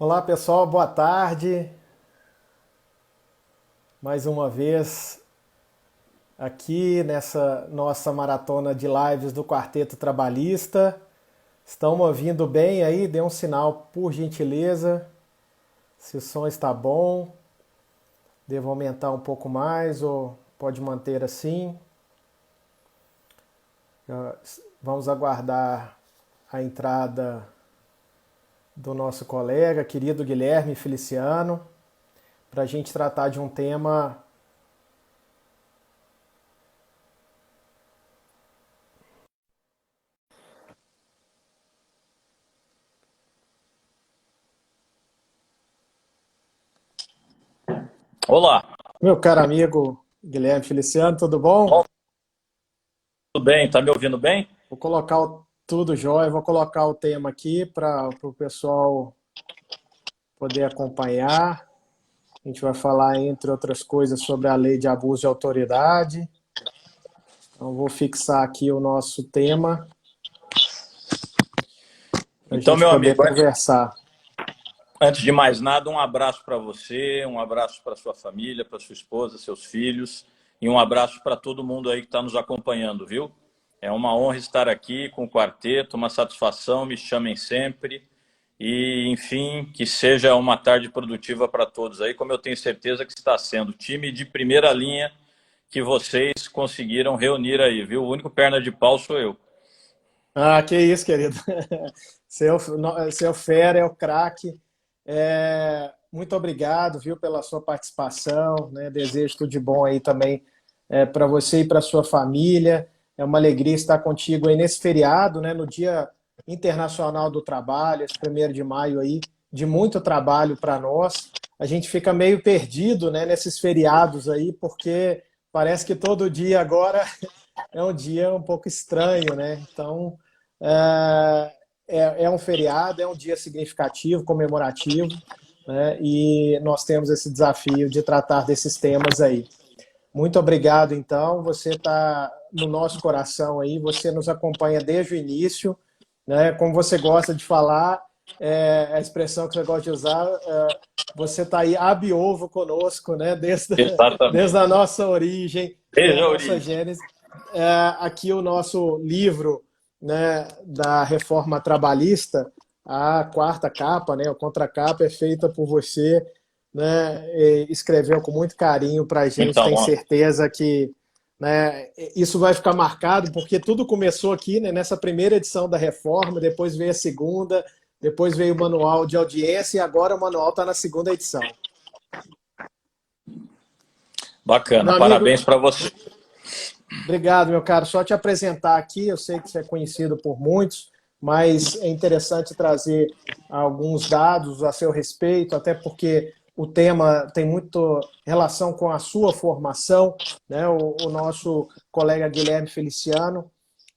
Olá pessoal, boa tarde. Mais uma vez aqui nessa nossa maratona de lives do Quarteto Trabalhista. Estão me ouvindo bem aí? Dê um sinal por gentileza. Se o som está bom, devo aumentar um pouco mais ou pode manter assim. Vamos aguardar a entrada do nosso colega, querido Guilherme Feliciano, para a gente tratar de um tema. Olá, Meu caro amigo Guilherme Feliciano, tudo bom? tudo bem? Tá me ouvindo bem? Vou colocar tudo jóia, vou colocar o tema aqui para o pessoal poder acompanhar. A gente vai falar, entre outras coisas, sobre a lei de abuso de autoridade. Então, vou fixar aqui o nosso tema para a Então, gente meu poder amigo, conversar. antes de mais nada, um abraço para você, um abraço para sua família, para sua esposa, seus filhos, e um abraço para todo mundo aí que está nos acompanhando, viu? É uma honra estar aqui com o quarteto, uma satisfação, me chamem sempre. E, enfim, que seja uma tarde produtiva para todos aí, como eu tenho certeza que está sendo. Time de primeira linha que vocês conseguiram reunir aí, viu? O único perna de pau sou eu. Ah, que isso, querido. Seu fera, é o craque. Muito obrigado, viu, pela sua participação, né? Desejo tudo de bom aí também para você e para sua família. É uma alegria estar contigo aí nesse feriado, né? No Dia Internacional do Trabalho, esse 1º de maio aí, de muito trabalho para nós. A gente fica meio perdido, né, nesses feriados aí, porque parece que todo dia agora é um dia um pouco estranho, né? Então, é, é um feriado, é um dia significativo, comemorativo, né? E nós temos esse desafio de tratar desses temas aí. Muito obrigado, então. Você está no nosso coração aí, você nos acompanha desde o início, né? Como você gosta de falar, a expressão que você gosta de usar, você está aí ab ovo conosco, né? Desde Exatamente. a nossa origem, desde a Veja a nossa origem. gênese. Aqui o nosso livro, né, da reforma trabalhista, a quarta capa, né, a contracapa é feita por você, né, escreveu com muito carinho para a gente, Muita tem honra. certeza que, né, isso vai ficar marcado, porque tudo começou aqui, né, nessa primeira edição da reforma, depois veio a segunda, depois veio o manual de audiência e agora o manual está na segunda edição. Meu Bacana, amigo, parabéns para você. obrigado, meu caro. Só te apresentar aqui, eu sei que você é conhecido por muitos, mas é interessante trazer alguns dados a seu respeito, até porque o tema tem muito relação com a sua formação, né? O nosso colega Guilherme Feliciano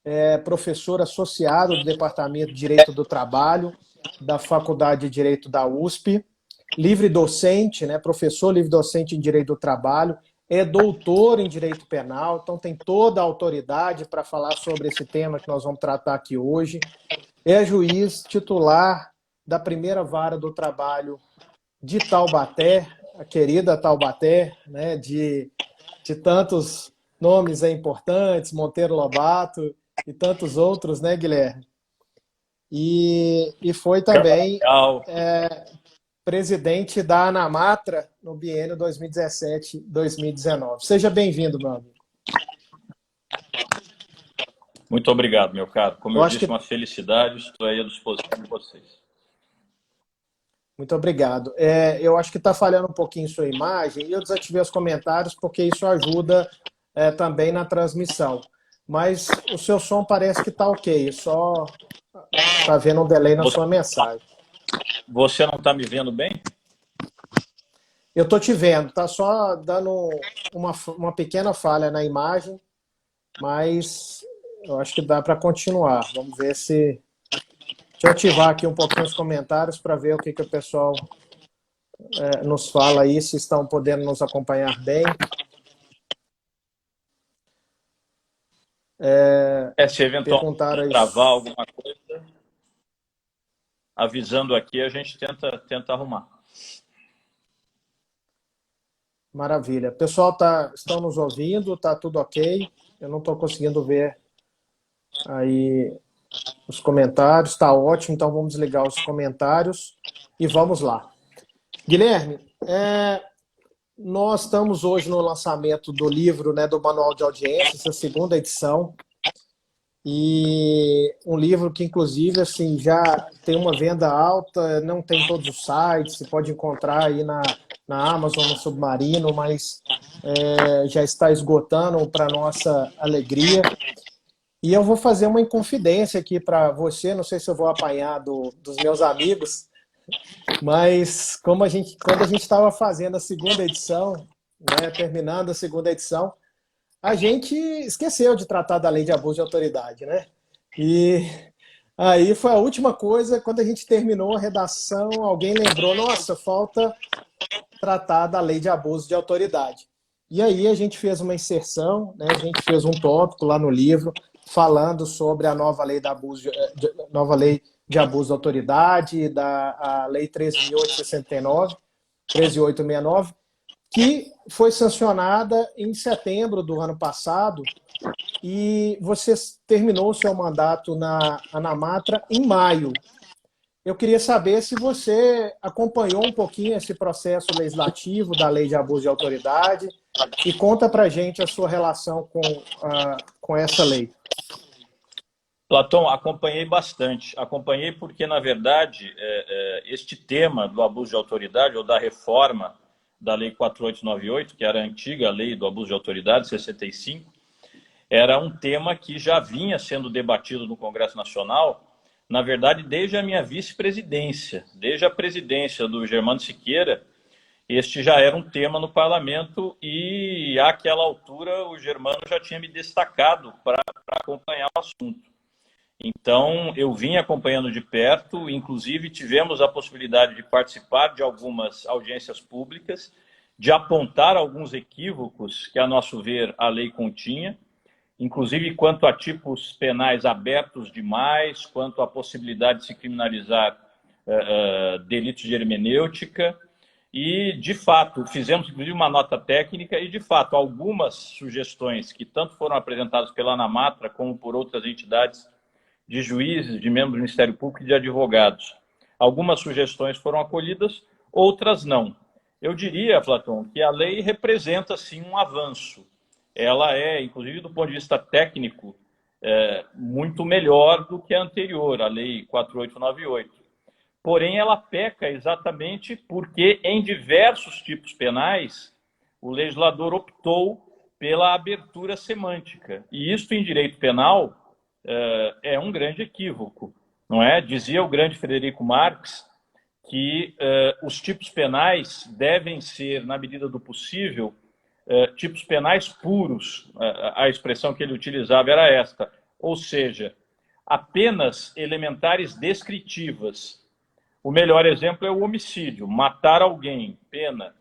é professor associado do Departamento de Direito do Trabalho da Faculdade de Direito da USP, livre docente, né? Professor livre docente em Direito do Trabalho, é doutor em Direito Penal, então tem toda a autoridade para falar sobre esse tema que nós vamos tratar aqui hoje. É juiz titular da primeira vara do trabalho de Taubaté, a querida Taubaté, né, de tantos nomes importantes, Monteiro Lobato e tantos outros, né, Guilherme? E foi Câmara também Legal. presidente da Anamatra no biênio 2017-2019. Seja bem-vindo, meu amigo. Muito obrigado, meu caro. Como Eu eu acho disse, que uma felicidade. Estou aí à disposição de vocês. Muito obrigado. Eu acho que está falhando um pouquinho sua imagem e eu desativei os comentários porque isso ajuda também na transmissão. Mas o seu som parece que está ok, só está vendo um delay na Você, sua mensagem. você não está me vendo bem? Eu estou te vendo, está só dando uma pequena falha na imagem, mas eu acho que dá para continuar. Vamos ver se. Deixa eu ativar aqui um pouquinho os comentários para ver o que o pessoal nos fala aí, se estão podendo nos acompanhar bem. É, se eventualmente Perguntaram aí. travar alguma coisa. avisando aqui, a gente tenta arrumar. Maravilha. Pessoal, estão nos ouvindo, tá tudo ok. Eu não estou conseguindo ver aí os comentários, está ótimo, então vamos desligar os comentários e vamos lá. Guilherme, nós estamos hoje no lançamento do livro, né, do Manual de Audiência, essa segunda edição, e um livro que, inclusive, assim, já tem uma venda alta, não tem todos os sites, você pode encontrar aí na Amazon, no Submarino, mas já está esgotando para nossa alegria. E eu vou fazer uma inconfidência aqui para você, não sei se eu vou apanhar dos meus amigos, mas quando a gente estava fazendo a segunda edição, né, terminando a segunda edição, a gente esqueceu de tratar da lei de abuso de autoridade, né? E aí foi a última coisa, quando a gente terminou a redação, alguém lembrou, nossa, falta tratar da lei de abuso de autoridade. E aí a gente fez uma inserção, né? A gente fez um tópico lá no livro falando sobre a nova lei nova lei de abuso de autoridade, a lei 13.869, que foi sancionada em setembro do ano passado, e você terminou o seu mandato na Anamatra em maio. Eu queria saber se você acompanhou um pouquinho esse processo legislativo da lei de abuso de autoridade e conta pra gente a sua relação com essa lei. Platão, acompanhei bastante. Acompanhei porque, na verdade, este tema do abuso de autoridade ou da reforma da Lei 4898, que era a antiga Lei do Abuso de Autoridade, 65, era um tema que já vinha sendo debatido no Congresso Nacional, na verdade, desde a minha vice-presidência, desde a presidência do Germano Siqueira. Este já era um tema no parlamento e, àquela altura, o Germano já tinha me destacado para acompanhar o assunto. Então, eu vim acompanhando de perto, inclusive tivemos a possibilidade de participar de algumas audiências públicas, de apontar alguns equívocos que, a nosso ver, a lei continha, inclusive quanto a tipos penais abertos demais, quanto à possibilidade de se criminalizar delitos de hermenêutica. E, de fato, fizemos inclusive uma nota técnica e, de fato, algumas sugestões que tanto foram apresentadas pela Anamatra como por outras entidades de juízes, de membros do Ministério Público e de advogados. Algumas sugestões foram acolhidas, outras não. Eu diria, Platão, que a lei representa, sim, um avanço. Ela é, inclusive do ponto de vista técnico, muito melhor do que a anterior, a Lei 4898. Porém, ela peca exatamente porque, em diversos tipos penais, o legislador optou pela abertura semântica. E isto, em direito penal, é um grande equívoco, não é? Dizia o grande Frederico Marx que os tipos penais devem ser, na medida do possível, tipos penais puros. A expressão que ele utilizava era esta, ou seja, apenas elementares descritivas. O melhor exemplo é o homicídio, matar alguém, pena,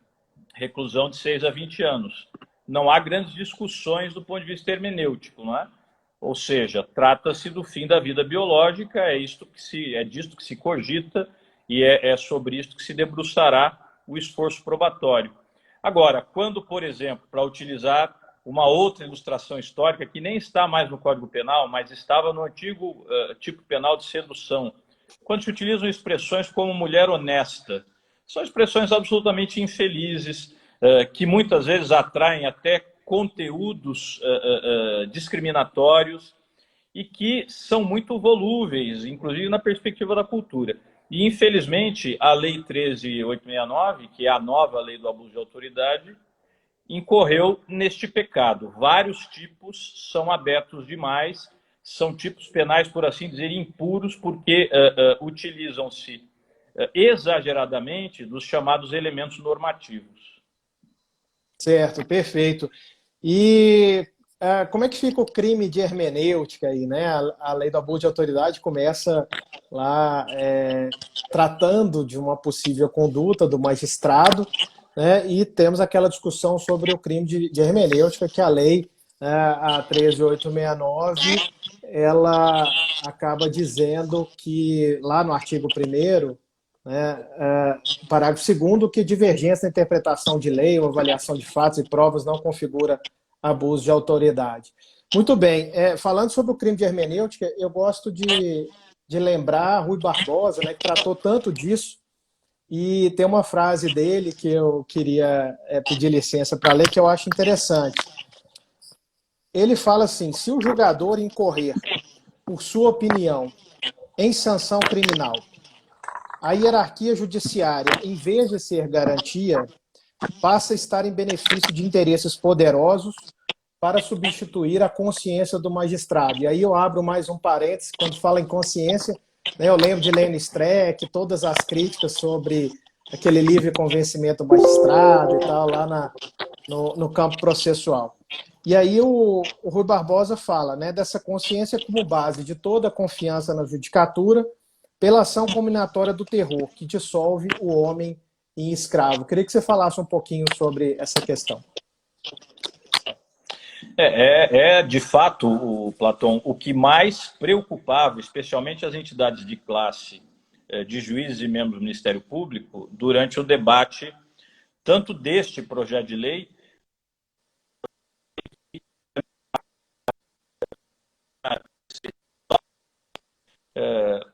reclusão de 6 a 20 anos. Não há grandes discussões do ponto de vista hermenêutico, não é? Ou seja, trata-se do fim da vida biológica, é disto que se cogita e é sobre isto que se debruçará o esforço probatório. Agora, quando, por exemplo, para utilizar uma outra ilustração histórica que nem está mais no Código Penal, mas estava no antigo tipo penal de sedução, quando se utilizam expressões como mulher honesta, são expressões absolutamente infelizes, que muitas vezes atraem até conteúdos discriminatórios e que são muito volúveis, inclusive na perspectiva da cultura. E, infelizmente, a Lei 13.869, que é a nova lei do abuso de autoridade, incorreu neste pecado. Vários tipos são abertos demais, são tipos penais, por assim dizer, impuros, porque utilizam-se exageradamente dos chamados elementos normativos. Certo, perfeito. E como é que fica o crime de hermenêutica aí, né? A lei do abuso de autoridade começa lá tratando de uma possível conduta do magistrado, né? E temos aquela discussão sobre o crime de hermenêutica, que a lei, a 13.869, ela acaba dizendo que, lá no artigo 1º, né, parágrafo 2º, que divergência na interpretação de lei ou avaliação de fatos e provas não configura abuso de autoridade. Muito bem, falando sobre o crime de hermenêutica, eu gosto de lembrar Rui Barbosa, né, que tratou tanto disso, e tem uma frase dele que eu queria pedir licença para ler, que eu acho interessante. Ele fala assim: se o julgador incorrer, por sua opinião, em sanção criminal, a hierarquia judiciária, em vez de ser garantia, passa a estar em benefício de interesses poderosos para substituir a consciência do magistrado. E aí eu abro mais um parênteses, quando fala em consciência, né, eu lembro de Lênin Streck, todas as críticas sobre aquele livre convencimento do magistrado e tal, lá no campo processual. E aí o Rui Barbosa fala, né, dessa consciência como base de toda a confiança na judicatura pela ação combinatória do terror, que dissolve o homem em escravo. Queria que você falasse um pouquinho sobre essa questão. De fato, Platão, o que mais preocupava, especialmente as entidades de classe de juízes e membros do Ministério Público, durante o debate tanto deste projeto de lei,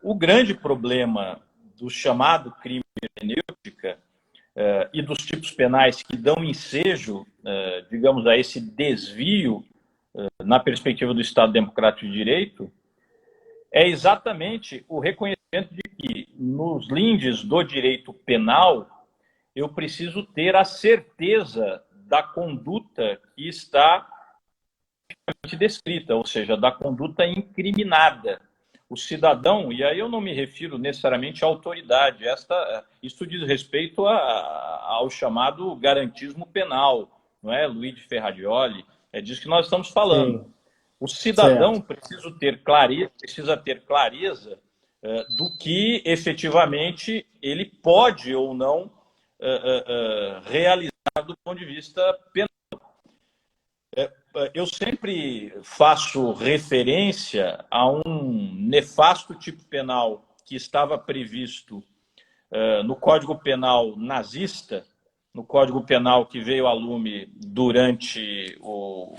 o grande problema do chamado crime de hermenêutica e dos tipos penais que dão ensejo, digamos, a esse desvio na perspectiva do Estado Democrático de Direito, é exatamente o reconhecimento de que, nos lindes do direito penal, eu preciso ter a certeza da conduta que está descrita, ou seja, da conduta incriminada. O cidadão, e aí eu não me refiro necessariamente à autoridade, isso diz respeito ao chamado garantismo penal, não é? Luiz de Ferrarioli, é disso que nós estamos falando. Sim. O cidadão precisa ter clareza do que efetivamente ele pode ou não realizar do ponto de vista penal. Eu sempre faço referência a um nefasto tipo penal que estava previsto no Código Penal nazista, no Código Penal que veio a lume durante o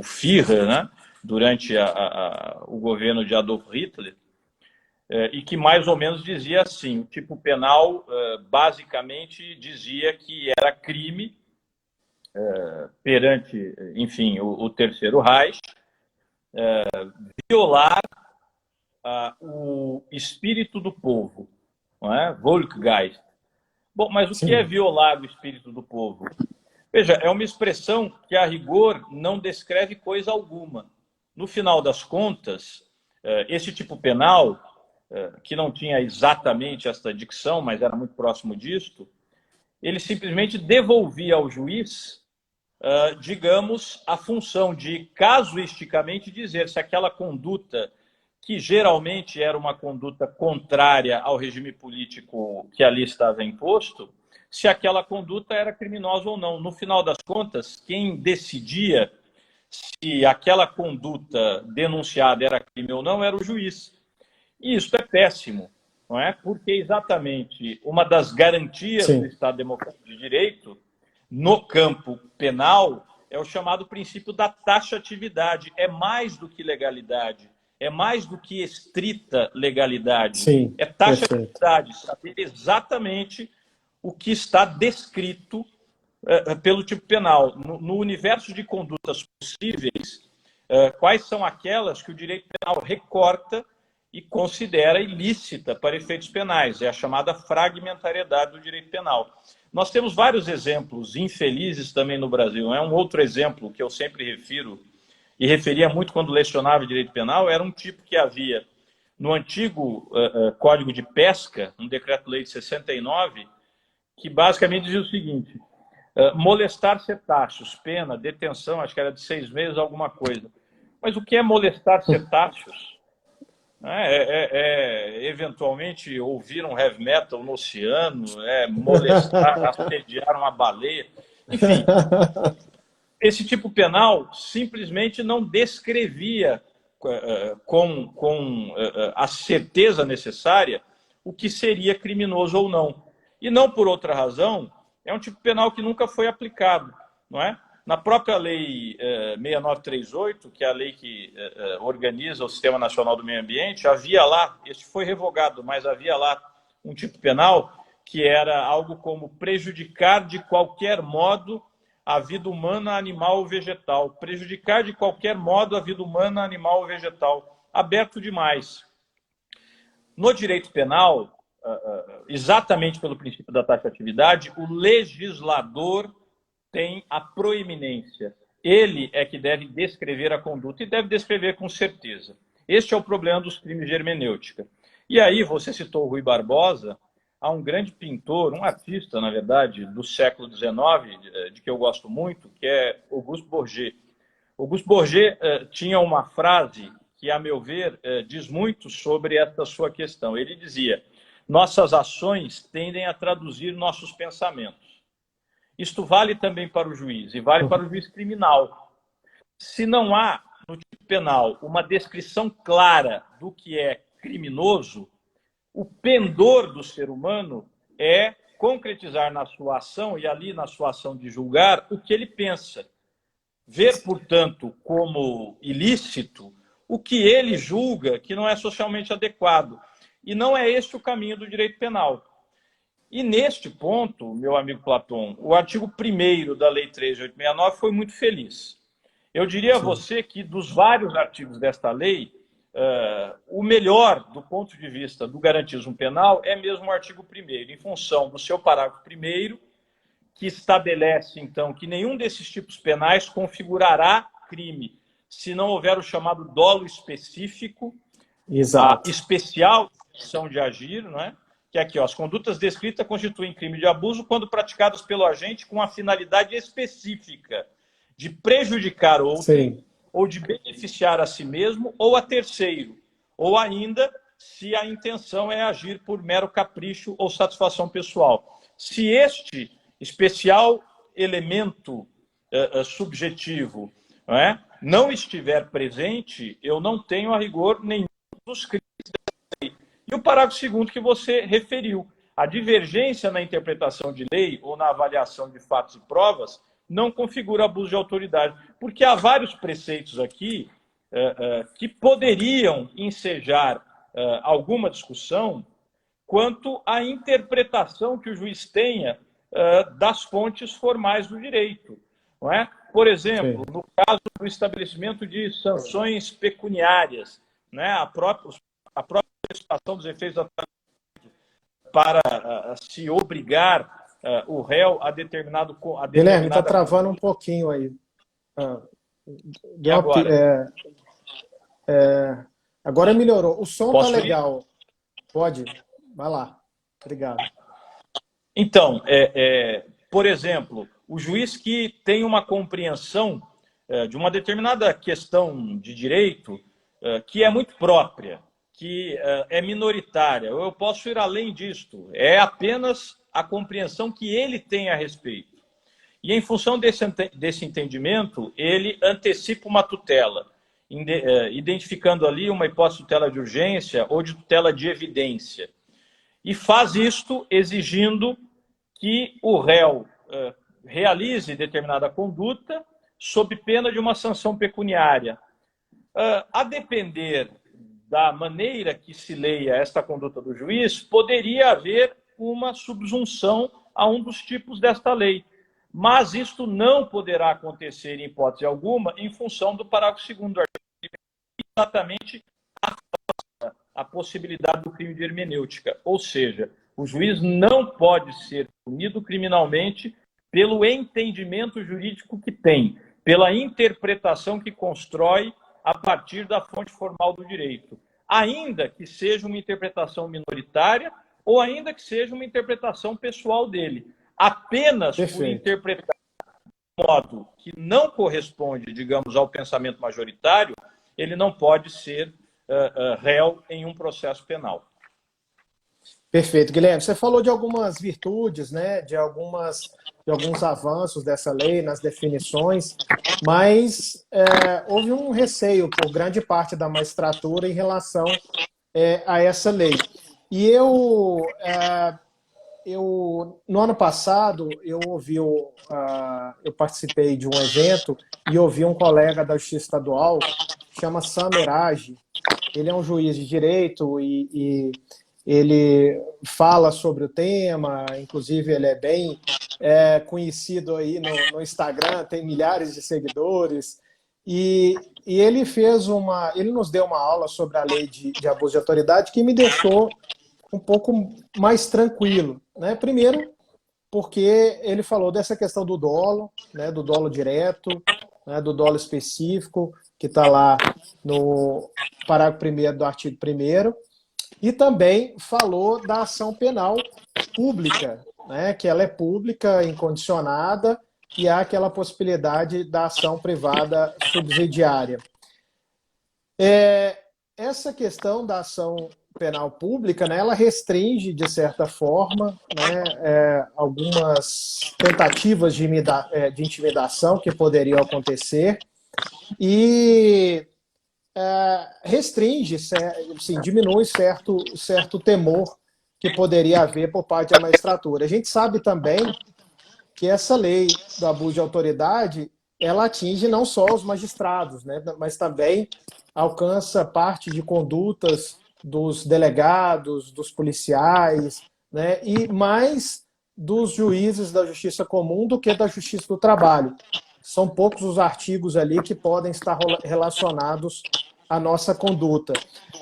Führer, né? Durante o governo de Adolf Hitler, e que mais ou menos dizia assim: o tipo penal basicamente dizia que era crime perante, enfim, o Terceiro Reich, violar o espírito do povo, não é? Volksgeist. Bom, mas o que é violar o espírito do povo? Veja, é uma expressão que, a rigor, não descreve coisa alguma. No final das contas, esse tipo penal, que não tinha exatamente esta dicção, mas era muito próximo disto, ele simplesmente devolvia ao juiz, digamos, a função de casuisticamente dizer se aquela conduta, que geralmente era uma conduta contrária ao regime político que ali estava imposto, se aquela conduta era criminosa ou não. No final das contas, quem decidia se aquela conduta denunciada era crime ou não era o juiz. E isso é péssimo, não é? Porque exatamente uma das garantias do Estado Democrático de Direito no campo penal é o chamado princípio da taxatividade. É mais do que legalidade, é mais do que estrita legalidade. Sim, é taxatividade, saber exatamente o que está descrito pelo tipo penal. No universo de condutas possíveis, quais são aquelas que o direito penal recorta e considera ilícita para efeitos penais. É a chamada fragmentariedade do direito penal. Nós temos vários exemplos infelizes também no Brasil. Um outro exemplo que eu sempre refiro, e referia muito quando lecionava direito penal, era um tipo que havia no antigo Código de Pesca, um decreto-lei de 69, que basicamente dizia o seguinte: molestar cetáceos, pena, detenção, acho que era de 6 meses, alguma coisa. Mas o que é molestar cetáceos? Eventualmente ouvir um heavy metal no oceano, molestar, assediar uma baleia. Enfim, esse tipo penal simplesmente não descrevia com a certeza necessária o que seria criminoso ou não. E não por outra razão, é um tipo penal que nunca foi aplicado, não é? Na própria lei 6938, que é a lei que organiza o Sistema Nacional do Meio Ambiente, havia lá, este foi revogado, mas havia lá um tipo penal que era algo como prejudicar de qualquer modo a vida humana, animal ou vegetal. Prejudicar de qualquer modo a vida humana, animal ou vegetal. Aberto demais. No direito penal, exatamente pelo princípio da taxatividade, o legislador tem a proeminência. Ele é que deve descrever a conduta e deve descrever com certeza. Este é o problema dos crimes de hermenêutica. E aí, você citou o Rui Barbosa, há um grande pintor, um artista, na verdade, do século XIX, de que eu gosto muito, que é Auguste Bourget. Auguste Bourget tinha uma frase que, a meu ver, diz muito sobre essa sua questão. Ele dizia: nossas ações tendem a traduzir nossos pensamentos. Isto vale também para o juiz, e vale para o juiz criminal. Se não há, no tipo penal, uma descrição clara do que é criminoso, o pendor do ser humano é concretizar na sua ação, e ali na sua ação de julgar, o que ele pensa. Ver, portanto, como ilícito o que ele julga que não é socialmente adequado. E não é este o caminho do direito penal. E neste ponto, meu amigo Platão, o artigo 1º da Lei 13.869 foi muito feliz. Eu diria a você que dos vários artigos desta lei, o melhor do ponto de vista do garantismo penal é mesmo o artigo 1º, em função do seu parágrafo 1º, que estabelece, então, que nenhum desses tipos penais configurará crime se não houver o chamado dolo específico, a especial intenção de agir, não é? Que é aqui, ó, as condutas descritas constituem crime de abuso quando praticadas pelo agente com a finalidade específica de prejudicar outrem, ou de beneficiar a si mesmo ou a terceiro, ou ainda se a intenção é agir por mero capricho ou satisfação pessoal. Se este especial elemento subjetivo não estiver presente, eu não tenho a rigor nenhum dos crimes. E o parágrafo 2º que você referiu, a divergência na interpretação de lei ou na avaliação de fatos e provas não configura abuso de autoridade, porque há vários preceitos aqui que poderiam ensejar alguma discussão quanto à interpretação que o juiz tenha das fontes formais do direito. Não é? Por exemplo, no caso do estabelecimento de sanções pecuniárias, né, a própria participação dos efeitos da para se obrigar o réu a determinado... Guilherme, está travando um pouquinho aí. E agora? Agora melhorou. O som está Ir? legal. Pode? Vai lá. Obrigado. Então, por exemplo, o juiz que tem uma compreensão de uma determinada questão de direito que é muito própria, que é minoritária, eu posso ir além disto, é apenas a compreensão que ele tem a respeito. E em função desse entendimento, ele antecipa uma tutela, identificando ali uma hipótese de tutela de urgência ou de tutela de evidência. E faz isto exigindo que o réu realize determinada conduta sob pena de uma sanção pecuniária. A depender da maneira que se leia esta conduta do juiz, poderia haver uma subsunção a um dos tipos desta lei. Mas isto não poderá acontecer em hipótese alguma em função do parágrafo 2º do artigo, exatamente a possibilidade do crime de hermenêutica. Ou seja, o juiz não pode ser punido criminalmente pelo entendimento jurídico que tem, pela interpretação que constrói a partir da fonte formal do direito, ainda que seja uma interpretação minoritária ou ainda que seja uma interpretação pessoal dele. Apenas por interpretar de modo que não corresponde, digamos, ao pensamento majoritário, ele não pode ser réu em um processo penal. Perfeito, Guilherme. Você falou de algumas virtudes, né, de alguns avanços dessa lei nas definições, mas houve um receio por grande parte da magistratura em relação a essa lei. E no ano passado, eu participei de um evento e ouvi um colega da Justiça Estadual, chama Samer Agi. Ele é um juiz de direito e ele fala sobre o tema, inclusive ele é bem conhecido aí no Instagram, tem milhares de seguidores, e ele nos deu uma aula sobre a lei de abuso de autoridade que me deixou um pouco mais tranquilo, né? Primeiro, porque ele falou dessa questão do dolo, né? Do dolo direto, né? Do dolo específico, que está lá no parágrafo 1º do artigo 1º, e também falou da ação penal pública, né? Que ela é pública, incondicionada, e há aquela possibilidade da ação privada subsidiária. Essa questão da ação penal pública, né, ela restringe, de certa forma, né, algumas tentativas de intimidação que poderiam acontecer e restringe, assim, diminui certo temor que poderia haver por parte da magistratura. A gente sabe também que essa lei do abuso de autoridade, ela atinge não só os magistrados, né, mas também alcança parte de condutas dos delegados, dos policiais, né, e mais dos juízes da Justiça Comum do que da Justiça do Trabalho. São poucos os artigos ali que podem estar relacionados à nossa conduta.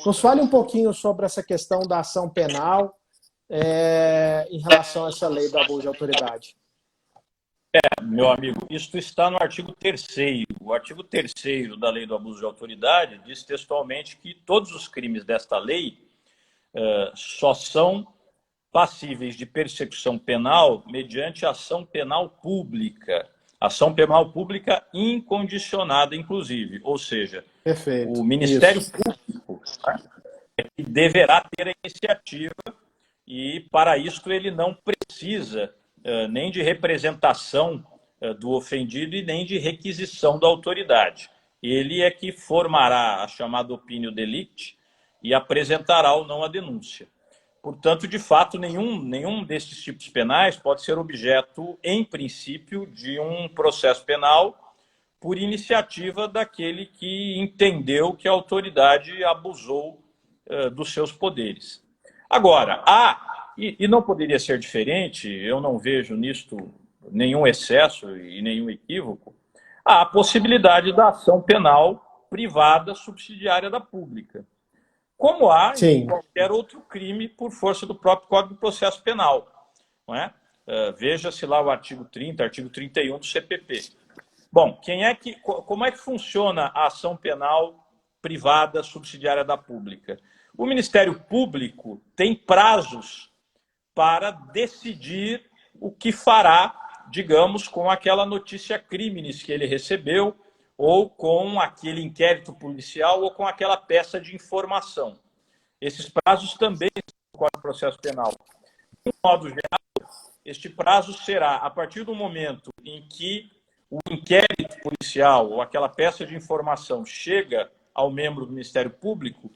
Nos fale um pouquinho sobre essa questão da ação penal em relação a essa lei do abuso de autoridade. Meu amigo, isso está no artigo 3º. O artigo 3º da Lei do Abuso de Autoridade diz textualmente que todos os crimes desta lei só são passíveis de persecução penal mediante ação penal pública. Ação penal pública incondicionada, inclusive. Ou seja, Perfeito. O Ministério Público deverá ter a iniciativa e, para isso, ele não precisa nem de representação do ofendido e nem de requisição da autoridade. Ele é que formará a chamada opinio delicti e apresentará ou não a denúncia. Portanto, de fato, nenhum desses tipos penais pode ser objeto, em princípio, de um processo penal por iniciativa daquele que entendeu que a autoridade abusou dos seus poderes. Agora, e não poderia ser diferente, eu não vejo nisto nenhum excesso e nenhum equívoco, há a possibilidade da ação penal privada subsidiária da pública, como há em qualquer outro crime por força do próprio Código de Processo Penal. Não é? Veja-se lá o artigo 30, artigo 31 do CPP. Bom, como é que funciona a ação penal privada subsidiária da pública? O Ministério Público tem prazos para decidir o que fará, digamos, com aquela notícia crimes que ele recebeu, ou com aquele inquérito policial, ou com aquela peça de informação. Esses prazos também estão no Código de Processo Penal. De um modo geral, este prazo será a partir do momento em que o inquérito policial ou aquela peça de informação chega ao membro do Ministério Público,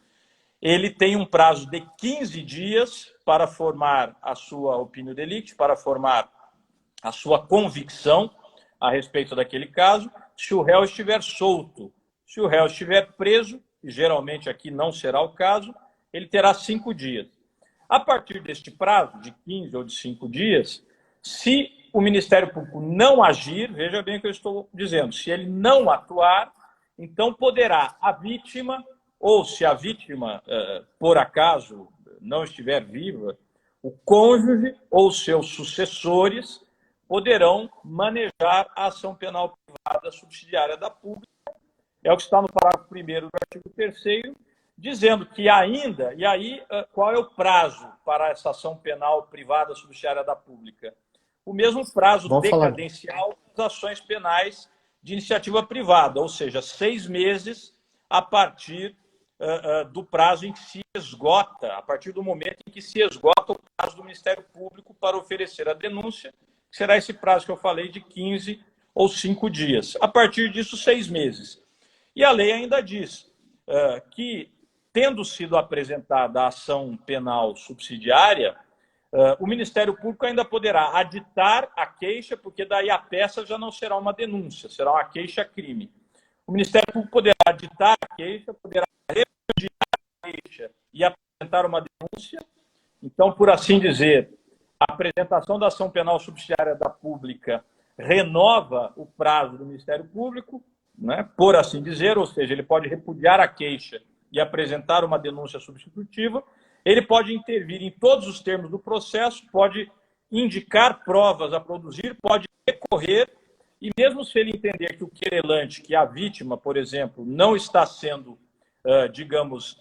ele tem um prazo de 15 dias para formar a sua opinião delicti, para formar a sua convicção a respeito daquele caso, se o réu estiver solto. Se o réu estiver preso, e geralmente aqui não será o caso, ele terá 5 dias. A partir deste prazo, de 15 ou de 5 dias, se o Ministério Público não agir, veja bem o que eu estou dizendo, se ele não atuar, então poderá a vítima, ou se a vítima, por acaso, não estiver viva, o cônjuge ou seus sucessores poderão manejar a ação penal privada subsidiária da pública. É o que está no parágrafo 1º do artigo 3º, dizendo que ainda, e aí qual é o prazo para essa ação penal privada subsidiária da pública? O mesmo prazo decadencial das ações penais de iniciativa privada, ou seja, 6 meses a partir do prazo em que se esgota, a partir do momento em que se esgota o prazo do Ministério Público para oferecer a denúncia, que será esse prazo que eu falei de 15 ou 5 dias. A partir disso, 6 meses. E a lei ainda diz que, tendo sido apresentada a ação penal subsidiária, o Ministério Público ainda poderá aditar a queixa, porque daí a peça já não será uma denúncia, será uma queixa-crime. O Ministério Público poderá aditar a queixa, poderá repudiar a queixa e apresentar uma denúncia. Então, por assim dizer, a apresentação da ação penal subsidiária da pública renova o prazo do Ministério Público, né, por assim dizer, ou seja, ele pode repudiar a queixa e apresentar uma denúncia substitutiva, ele pode intervir em todos os termos do processo, pode indicar provas a produzir, pode recorrer, e mesmo se ele entender que o querelante, que a vítima, por exemplo, não está sendo, digamos,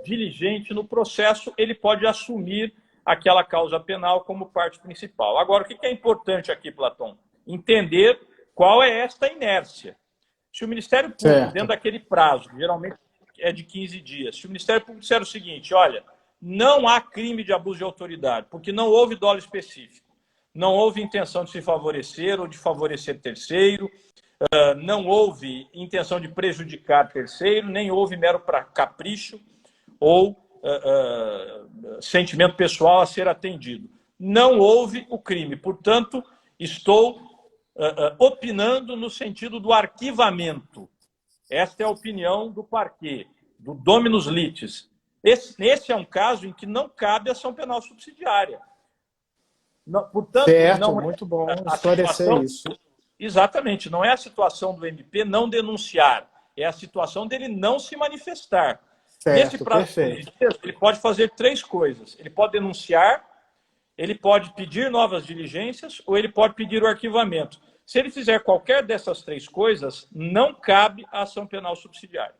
diligente no processo, ele pode assumir aquela causa penal como parte principal. Agora, o que é importante aqui, Platão? Entender qual é esta inércia. Se o Ministério Público, dentro daquele prazo, que geralmente é de 15 dias, se o Ministério Público disser o seguinte, olha, não há crime de abuso de autoridade, porque não houve dolo específico, não houve intenção de se favorecer ou de favorecer terceiro, não houve intenção de prejudicar terceiro, nem houve mero capricho ou sentimento pessoal a ser atendido. Não houve o crime, portanto, estou opinando no sentido do arquivamento. Esta é a opinião do parquê, do dominus litis. Esse é um caso em que não cabe ação penal subsidiária. Não, portanto, certo, não muito bom esclarecer isso. Exatamente, não é a situação do MP não denunciar, é a situação dele não se manifestar. Certo, Nesse prazo perfeito. ele pode fazer 3 coisas. Ele pode denunciar, ele pode pedir novas diligências ou ele pode pedir o arquivamento. Se ele fizer qualquer dessas 3 coisas, não cabe a ação penal subsidiária.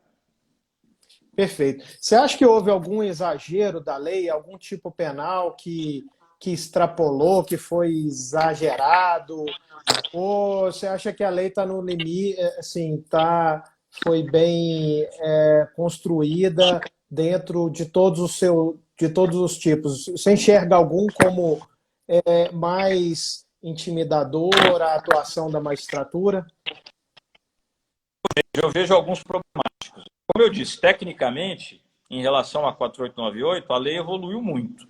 Perfeito. Você acha que houve algum exagero da lei, algum tipo penal que extrapolou, que foi exagerado? Ou você acha que a lei está no limite, assim, foi bem construída dentro de todos os tipos? Você enxerga algum como mais intimidadora a atuação da magistratura? Eu vejo alguns problemáticos. Como eu disse, tecnicamente, em relação a 4898, a lei evoluiu muito.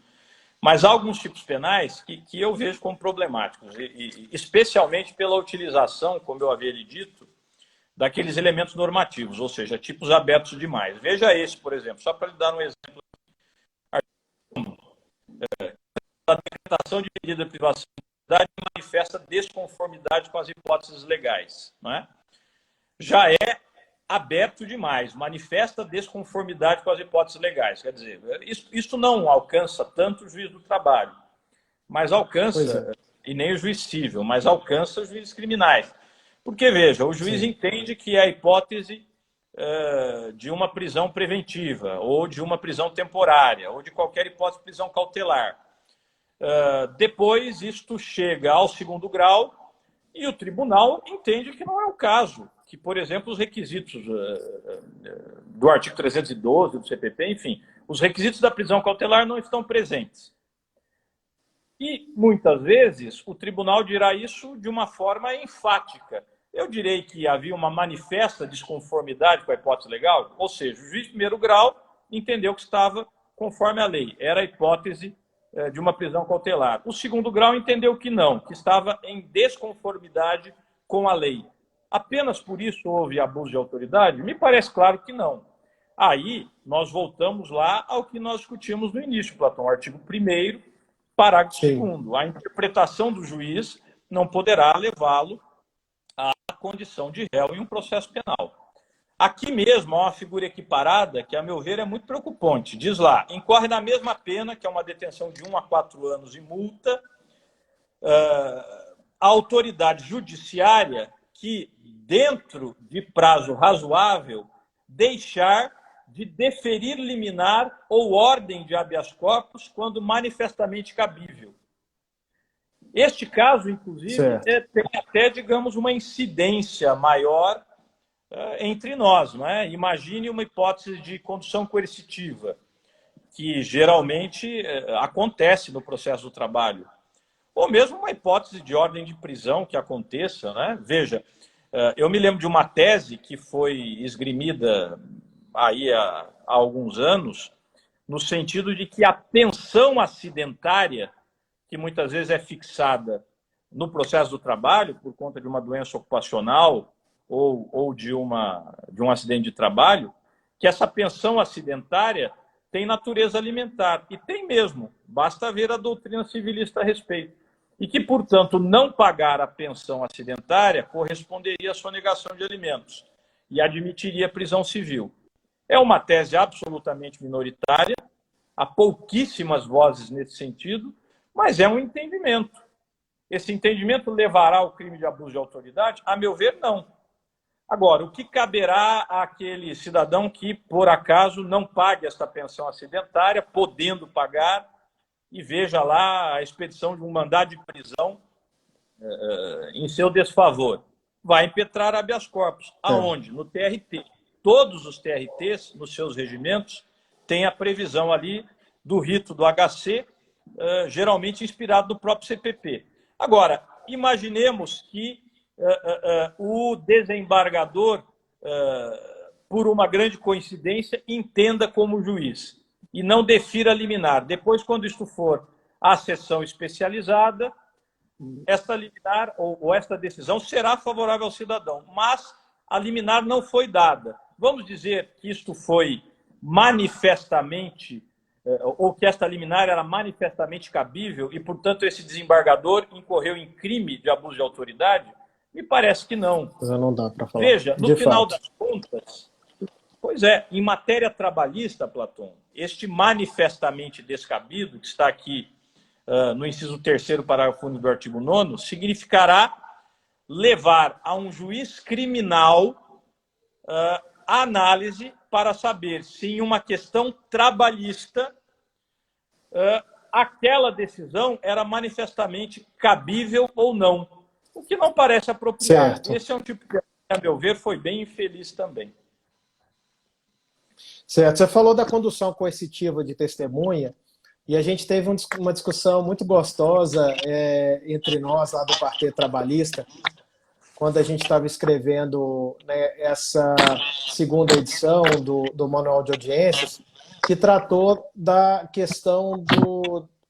Mas há alguns tipos penais que eu vejo como problemáticos, especialmente pela utilização, como eu havia lhe dito, daqueles elementos normativos, ou seja, tipos abertos demais. Veja esse, por exemplo, só para lhe dar um exemplo. A decretação de medida de privação de liberdade manifesta desconformidade com as hipóteses legais. Não é? Já é aberto demais, manifesta desconformidade com as hipóteses legais. Quer dizer, isso não alcança tanto o juiz do trabalho, mas alcança, e nem o juiz civil, mas alcança os juízes criminais. Porque, veja, o juiz entende que é a hipótese de uma prisão preventiva, ou de uma prisão temporária, ou de qualquer hipótese de prisão cautelar. Depois, isto chega ao 2º grau e o tribunal entende que não é o caso, que, por exemplo, os requisitos do artigo 312 do CPP, enfim, os requisitos da prisão cautelar não estão presentes. E, muitas vezes, o tribunal dirá isso de uma forma enfática. Eu direi que havia uma manifesta desconformidade com a hipótese legal, ou seja, o juiz de 1º grau entendeu que estava conforme a lei, era a hipótese de uma prisão cautelar. O 2º grau entendeu que não, que estava em desconformidade com a lei. Apenas por isso houve abuso de autoridade? Me parece claro que não. Aí nós voltamos lá ao que nós discutimos no início, Platão, artigo 1º, parágrafo 2º. A interpretação do juiz não poderá levá-lo à condição de réu em um processo penal. Aqui mesmo há uma figura equiparada que, a meu ver, é muito preocupante. Diz lá, incorre na mesma pena, que é uma detenção de 1 a 4 anos e multa, a autoridade judiciária que, dentro de prazo razoável, deixar de deferir liminar ou ordem de habeas corpus quando manifestamente cabível. Este caso, inclusive, tem até, digamos, uma incidência maior entre nós, não é? Imagine uma hipótese de condução coercitiva, que geralmente acontece no processo do trabalho, ou mesmo uma hipótese de ordem de prisão que aconteça, né? Veja, eu me lembro de uma tese que foi esgrimida aí há alguns anos, no sentido de que a pensão acidentária, que muitas vezes é fixada no processo do trabalho por conta de uma doença ocupacional ou de um acidente de trabalho, que essa pensão acidentária tem natureza alimentar. E tem mesmo, basta ver a doutrina civilista a respeito. E que, portanto, não pagar a pensão acidentária corresponderia à sonegação de alimentos e admitiria prisão civil. É uma tese absolutamente minoritária, há pouquíssimas vozes nesse sentido, mas é um entendimento. Esse entendimento levará ao crime de abuso de autoridade? A meu ver, não. Agora, o que caberá àquele cidadão que, por acaso, não pague esta pensão acidentária, podendo pagar, e veja lá a expedição de um mandado de prisão em seu desfavor? Vai impetrar habeas corpus. Aonde? No TRT. Todos os TRTs, nos seus regimentos, têm a previsão ali do rito do HC, geralmente inspirado no próprio CPP. Agora, imaginemos que o desembargador, por uma grande coincidência, entenda como juiz e não defira liminar. Depois, quando isto for à sessão especializada, esta liminar ou esta decisão será favorável ao cidadão, mas a liminar não foi dada. Vamos dizer que isto foi manifestamente, ou que esta liminar era manifestamente cabível e, portanto, esse desembargador incorreu em crime de abuso de autoridade? Me parece que não. Não dá para falar. Veja, no final das contas, pois é, em matéria trabalhista, Platão, este manifestamente descabido, que está aqui no inciso 3º, parágrafo único do artigo 9º, significará levar a um juiz criminal a análise para saber se em uma questão trabalhista aquela decisão era manifestamente cabível ou não, o que não parece apropriado. Certo. Esse é um tipo que, a meu ver, foi bem infeliz também. Certo. Você falou da condução coercitiva de testemunha e a gente teve uma discussão muito gostosa entre nós lá do Quarteto Trabalhista, quando a gente estava escrevendo, né, essa segunda edição do Manual de Audiências, que tratou da questão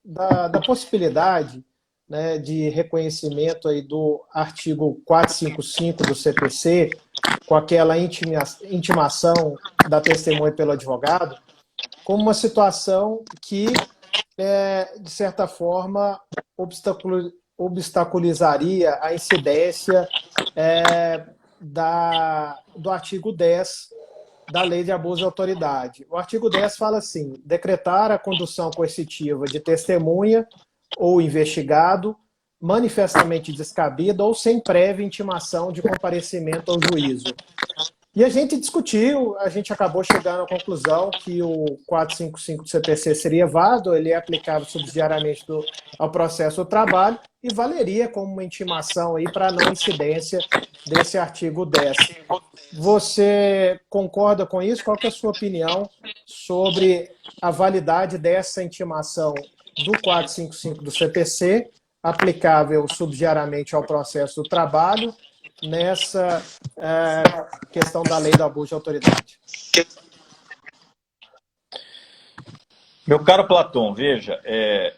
da possibilidade, né, de reconhecimento aí do artigo 455 do CPC, com aquela intimação da testemunha pelo advogado, como uma situação que, de certa forma, obstaculizaria a incidência do artigo 10 da Lei de Abuso de Autoridade. O artigo 10 fala assim: decretar a condução coercitiva de testemunha ou investigado manifestamente descabida ou sem prévia intimação de comparecimento ao juízo. E a gente discutiu, a gente acabou chegando à conclusão que o 455 do CPC seria válido, ele é aplicável subsidiariamente ao processo do trabalho e valeria como uma intimação aí para a não incidência desse artigo 10. Você concorda com isso? Qual que é a sua opinião sobre a validade dessa intimação do 455 do CPC, aplicável subsidiariamente ao processo do trabalho, nessa questão da lei do abuso de autoridade? Meu caro Platão, veja,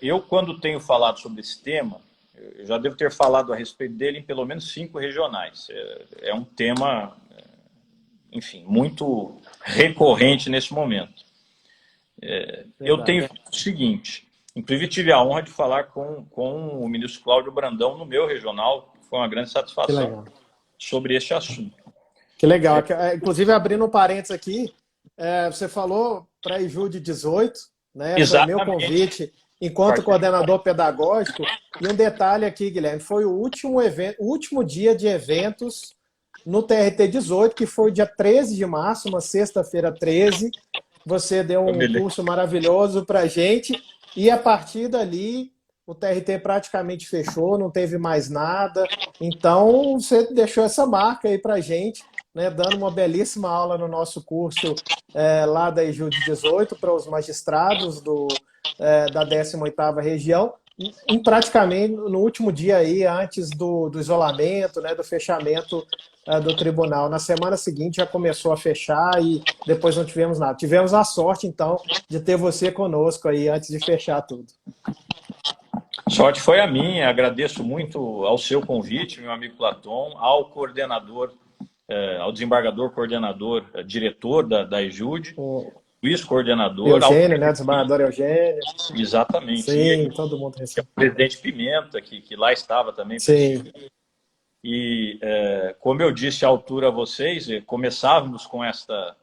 eu quando tenho falado sobre esse tema, eu já devo ter falado a respeito dele em pelo menos 5 regionais. É um tema, enfim, muito recorrente nesse momento. Eu tenho o seguinte, inclusive tive a honra de falar com o ministro Cláudio Brandão no meu regional, foi uma grande satisfação sobre este assunto. Que legal. Inclusive, abrindo um parênteses aqui, você falou para a IJU de 18, né? Exatamente. Foi meu convite enquanto coordenador pedagógico. E um detalhe aqui, Guilherme, foi o último dia de eventos no TRT 18, que foi dia 13 de março, uma sexta-feira 13. Você deu um curso maravilhoso para a gente. E a partir dali, o TRT praticamente fechou, não teve mais nada. Então, você deixou essa marca aí para a gente né, dando uma belíssima aula no nosso curso lá da EJUD 18 para os magistrados da 18ª região, em praticamente no último dia aí, antes do isolamento, né, do fechamento do tribunal. Na semana seguinte já começou a fechar e depois não tivemos nada. Tivemos a sorte, então, de ter você conosco aí antes de fechar tudo. Sorte foi a minha, agradeço muito ao seu convite, meu amigo Platon, ao coordenador, ao desembargador coordenador, diretor da EJUD, vice-coordenador, Eugênio, né, desembargador Eugênio. Exatamente. Sim, todo mundo recebe. O presidente Pimenta, que lá estava também. Sim. E, como eu disse à altura a vocês, começávamos com esta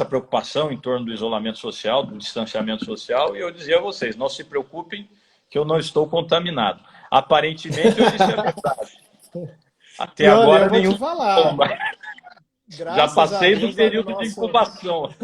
preocupação em torno do isolamento social, do distanciamento social, e eu dizia a vocês, não se preocupem que eu não estou contaminado. Aparentemente, eu disse a verdade. Até agora, nenhum. Já passei do período de incubação.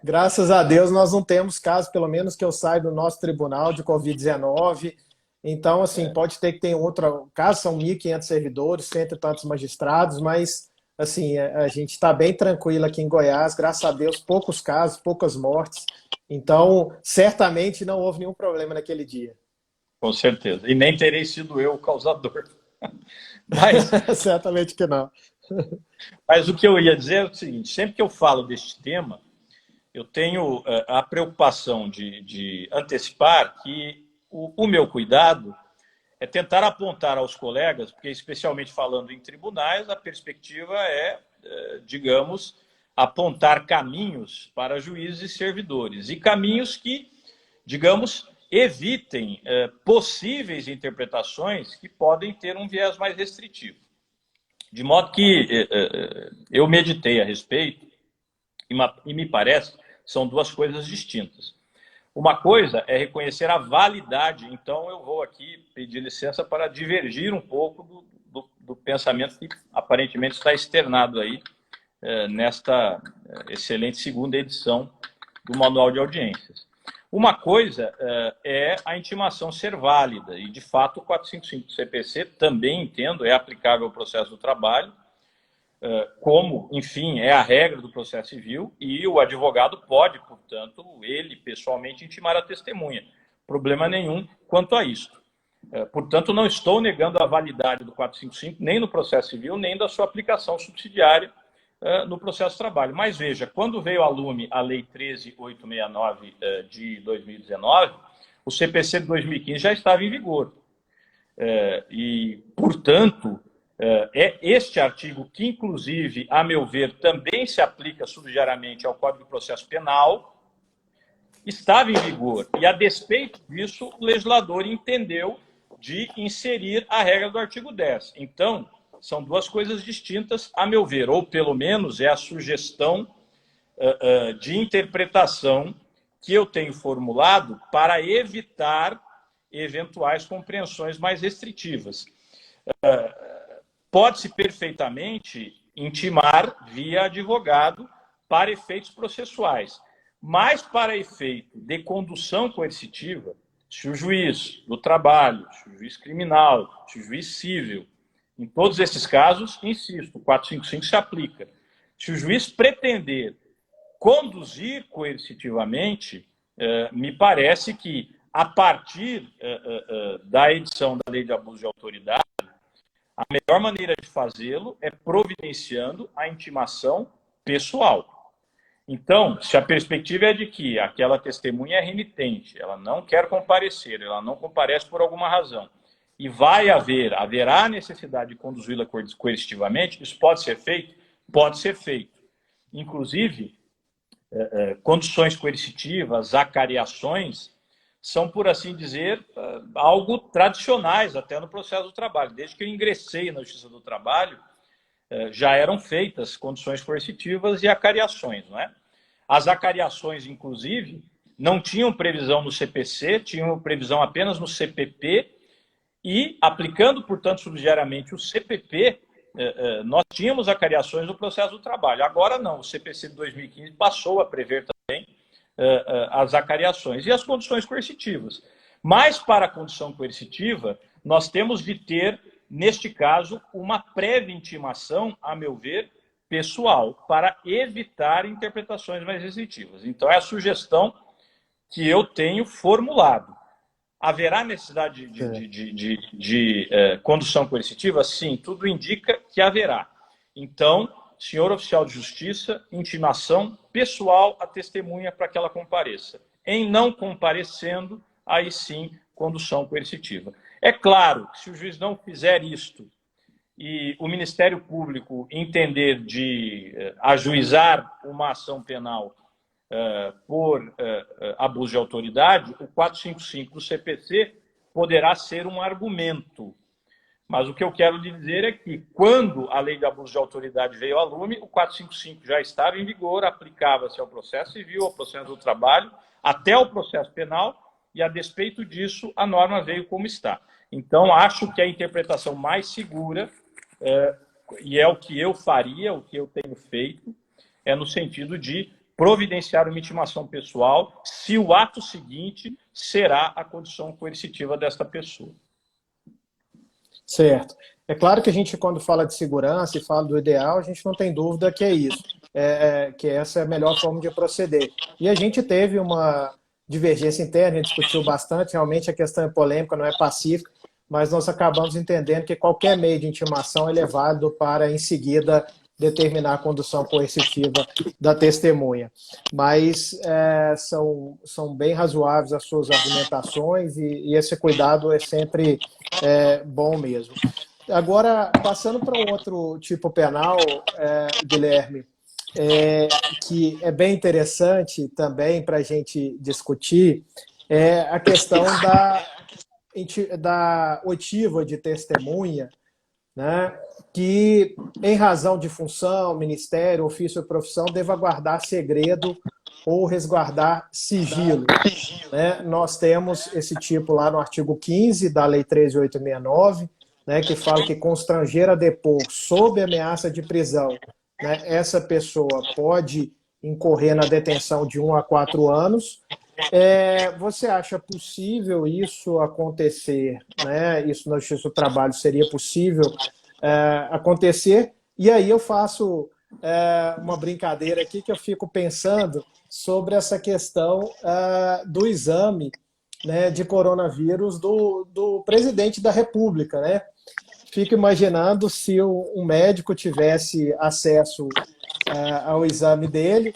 Graças a Deus, nós não temos caso, pelo menos que eu saiba, do nosso tribunal de Covid-19. Então, assim, pode ter que ter outro caso, são 1.500 servidores, cento e tantos magistrados, mas, assim, a gente está bem tranquilo aqui em Goiás, graças a Deus, poucos casos, poucas mortes. Então, certamente não houve nenhum problema naquele dia. Com certeza. E nem terei sido eu o causador. Mas, certamente que não. Mas o que eu ia dizer é o seguinte, sempre que eu falo deste tema, eu tenho a preocupação de antecipar que o meu cuidado é tentar apontar aos colegas, porque especialmente falando em tribunais, a perspectiva é, digamos, apontar caminhos para juízes e servidores, e caminhos que, digamos, evitem possíveis interpretações que podem ter um viés mais restritivo. De modo que eu meditei a respeito e me parece são duas coisas distintas. Uma coisa é reconhecer a validade, então eu vou aqui pedir licença para divergir um pouco do pensamento que aparentemente está externado aí nesta excelente segunda edição do Manual de Audiências. Uma coisa é a intimação ser válida, e de fato o 455 do CPC também entendo, é aplicável ao processo do trabalho, como, enfim, é a regra do processo civil, e o advogado pode, portanto, ele pessoalmente intimar a testemunha. Problema nenhum quanto a isso. Portanto, não estou negando a validade do 455, nem no processo civil, nem da sua aplicação subsidiária no processo de trabalho. Mas veja, quando veio a lume a Lei 13.869 de 2019, o CPC de 2015 já estava em vigor. E, portanto, este artigo, que inclusive, a meu ver, também se aplica subsidiariamente ao Código de Processo Penal, estava em vigor. E, a despeito disso, o legislador entendeu de inserir a regra do artigo 10. Então, são duas coisas distintas, a meu ver, ou pelo menos é a sugestão de interpretação que eu tenho formulado para evitar eventuais compreensões mais restritivas. Pode-se perfeitamente intimar via advogado para efeitos processuais, mas para efeito de condução coercitiva, se o juiz do trabalho, se o juiz criminal, se o juiz civil, em todos esses casos, insisto, o 455 se aplica. Se o juiz pretender conduzir coercitivamente, me parece que, a partir da edição da Lei de Abuso de Autoridade, a melhor maneira de fazê-lo é providenciando a intimação pessoal. Então, se a perspectiva é de que aquela testemunha é renitente, ela não quer comparecer, ela não comparece por alguma razão, e haverá necessidade de conduzi-la coercitivamente, isso pode ser feito? Pode ser feito. Inclusive, condições coercitivas, acariações, são, por assim dizer, algo tradicionais até no processo do trabalho. Desde que eu ingressei na Justiça do Trabalho, já eram feitas condições coercitivas e acariações, não é? As acariações, inclusive, não tinham previsão no CPC, tinham previsão apenas no CPP, e, aplicando, portanto, subsidiariamente o CPP, nós tínhamos acariações no processo do trabalho. Agora não, o CPC de 2015 passou a prever também as acariações e as condições coercitivas. Mas, para a condição coercitiva, nós temos de ter neste caso, uma prévia intimação, a meu ver, pessoal, para evitar interpretações mais restritivas. Então, é a sugestão que eu tenho formulado. Haverá necessidade de condução coercitiva? Sim, tudo indica que haverá. Então, senhor oficial de justiça, intimação pessoal à testemunha para que ela compareça. Em não comparecendo, aí sim, condução coercitiva. É claro que se o juiz não fizer isto e o Ministério Público entender de ajuizar uma ação penal por abuso de autoridade, o 455 do CPC poderá ser um argumento. Mas o que eu quero lhe dizer é que, quando a lei de abuso de autoridade veio a lume, o 455 já estava em vigor, aplicava-se ao processo civil, ao processo do trabalho, até ao processo penal, e a despeito disso, a norma veio como está. Então, acho que a interpretação mais segura, e é o que eu faria, o que eu tenho feito, é no sentido de providenciar uma intimação pessoal, se o ato seguinte será a condição coercitiva desta pessoa. Certo. É claro que a gente, quando fala de segurança e fala do ideal, a gente não tem dúvida que é isso, que essa é a melhor forma de proceder. E a gente teve uma divergência interna, a gente discutiu bastante, realmente a questão é polêmica, não é pacífica, mas nós acabamos entendendo que qualquer meio de intimação ele é válido para, em seguida, determinar a condução coercitiva da testemunha. Mas são bem razoáveis as suas argumentações e esse cuidado é sempre bom mesmo. Agora, passando para um outro tipo penal, Guilherme, que é bem interessante também para a gente discutir, é a questão da oitiva de testemunha, né, que, em razão de função, ministério, ofício ou profissão, deva guardar segredo ou resguardar sigilo. Né? Nós temos esse tipo lá no artigo 15 da Lei 13.869, né, que fala que constranger a depor sob ameaça de prisão, né, essa pessoa pode incorrer na detenção de 1 a 4 anos. Você acha possível isso acontecer? Né? Isso na Justiça do Trabalho seria possível acontecer? E aí eu faço uma brincadeira aqui que eu fico pensando sobre essa questão do exame, né, de coronavírus do presidente da República, né? Fico imaginando se um médico tivesse acesso ao exame dele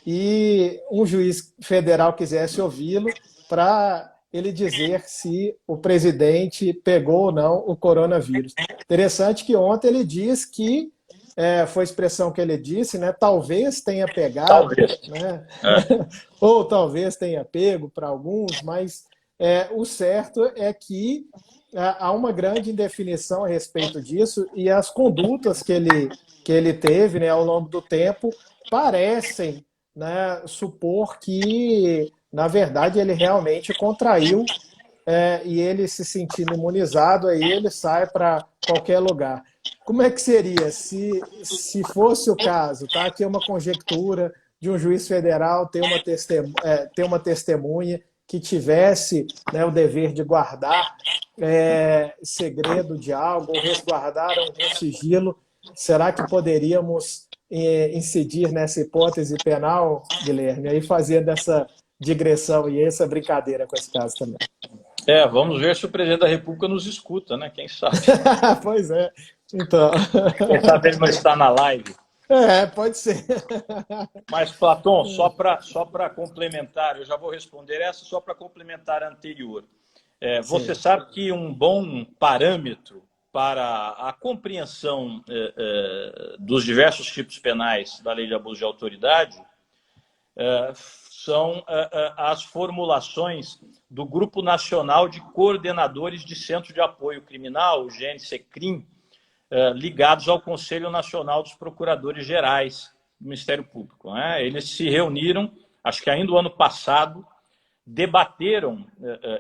e um juiz federal quisesse ouvi-lo para ele dizer se o presidente pegou ou não o coronavírus. Interessante que ontem ele diz que, foi a expressão que ele disse, né, talvez tenha pegado, né, ou talvez tenha pego para alguns, mas o certo é que há uma grande indefinição a respeito disso e as condutas que ele teve, né, ao longo do tempo parecem, né, supor que, na verdade, ele realmente contraiu e ele se sentindo imunizado, aí ele sai para qualquer lugar. Como é que seria se fosse o caso? Tá? Aqui é uma conjectura de um juiz federal ter uma testemunha que tivesse, né, o dever de guardar segredo de algo, ou resguardar um sigilo. Será que poderíamos incidir nessa hipótese penal, Guilherme, aí fazendo essa digressão e essa brincadeira com esse caso também? Vamos ver se o presidente da República nos escuta, né? Quem sabe? Pois é. Então. Quem sabe ele não está na live. Pode ser. Mas, Platão, só para complementar, eu já vou responder essa só para complementar a anterior. Você sabe que um bom parâmetro para a compreensão dos diversos tipos penais da Lei de Abuso de Autoridade são as formulações do Grupo Nacional de Coordenadores de Centro de Apoio Criminal, o GNCCRIM, ligados ao Conselho Nacional dos Procuradores Gerais do Ministério Público. Né? Eles se reuniram, acho que ainda o ano passado, debateram